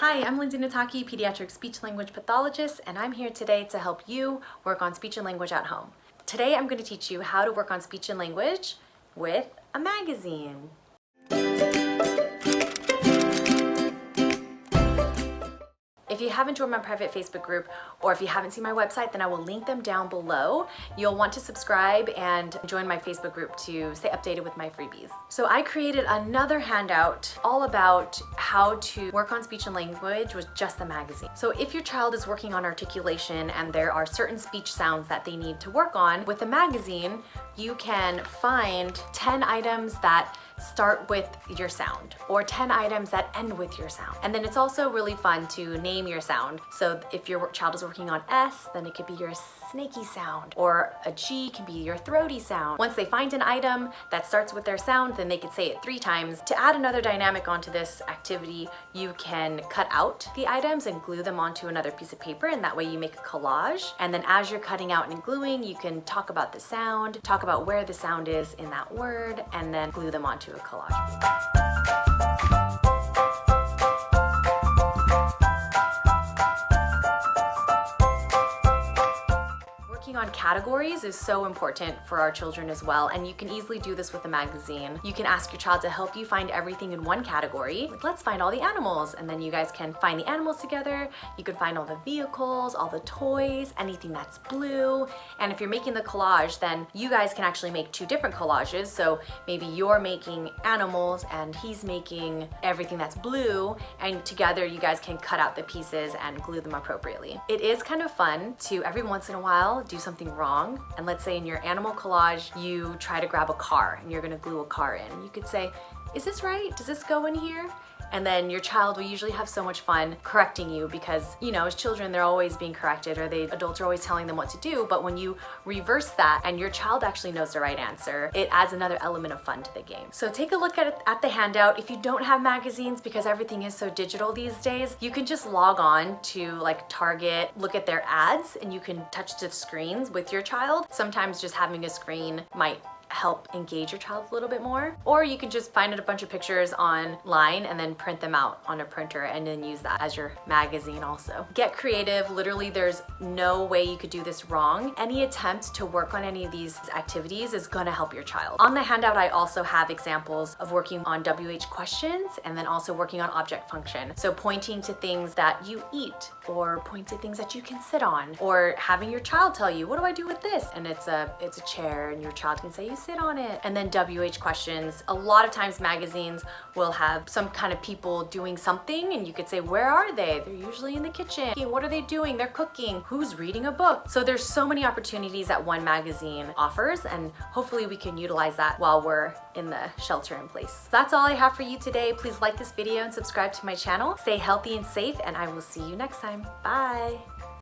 Hi, I'm Lindsay Nataki, pediatric speech-language pathologist, and I'm here today to help you work on speech and language at home. Today I'm going to teach you how to work on speech and language with a magazine. If you haven't joined my private Facebook group, or if you haven't seen my website, then I will link them down below. You'll want to subscribe and join my Facebook group to stay updated with my freebies. So I created another handout all about how to work on speech and language with just the magazine. So if your child is working on articulation and there are certain speech sounds that they need to work on, with the magazine, you can find 10 items that start with your sound or 10 items that end with your sound. And then it's also really fun to name your sound. So if your child is working on S, then it could be your snaky sound, or a G can be your throaty sound. Once they find an item that starts with their sound, then they can say it 3 times. To add another dynamic onto this activity, you can cut out the items and glue them onto another piece of paper, and that way you make a collage. And then as you're cutting out and gluing, you can talk about the sound, talk about where the sound is in that word, and then glue them onto a collage. Working on categories is so important for our children as well, and you can easily do this with a magazine. You can ask your child to help you find everything in one category. Like, let's find all the animals, and then you guys can find the animals together. You can find all the vehicles, all the toys, anything that's blue. And if you're making the collage, then you guys can actually make 2 different collages. So maybe you're making animals and he's making everything that's blue, and together you guys can cut out the pieces and glue them appropriately. It is kind of fun to every once in a while do something wrong, and let's say in your animal collage you try to grab a car and you're going to glue a car in. You could say, is this right? Does this go in here? And then your child will usually have so much fun correcting you, because, you know, as children, they're always being corrected, or adults are always telling them what to do. But when you reverse that and your child actually knows the right answer, it adds another element of fun to the game. So take a look at the handout. If you don't have magazines, because everything is so digital these days, you can just log on to like Target, look at their ads, and you can touch the screens with your child. Sometimes just having a screen might help engage your child a little bit more. Or you can just find a bunch of pictures online and then print them out on a printer and then use that as your magazine also. Get creative. Literally, there's no way you could do this wrong. Any attempt to work on any of these activities is gonna help your child. On the handout, I also have examples of working on WH questions and then also working on object function. So pointing to things that you eat, or point to things that you can sit on, or having your child tell you, what do I do with this? And it's a chair, and your child can say, you sit on it. And then WH questions. A lot of times magazines will have some kind of people doing something, and you could say, where are they? They're usually in the kitchen. What are they doing? They're cooking. Who's reading a book? So there's so many opportunities that one magazine offers, and hopefully we can utilize that while we're in the shelter in place. So that's all I have for you today. Please like this video and subscribe to my channel. Stay healthy and safe, and I will see you next time. Bye.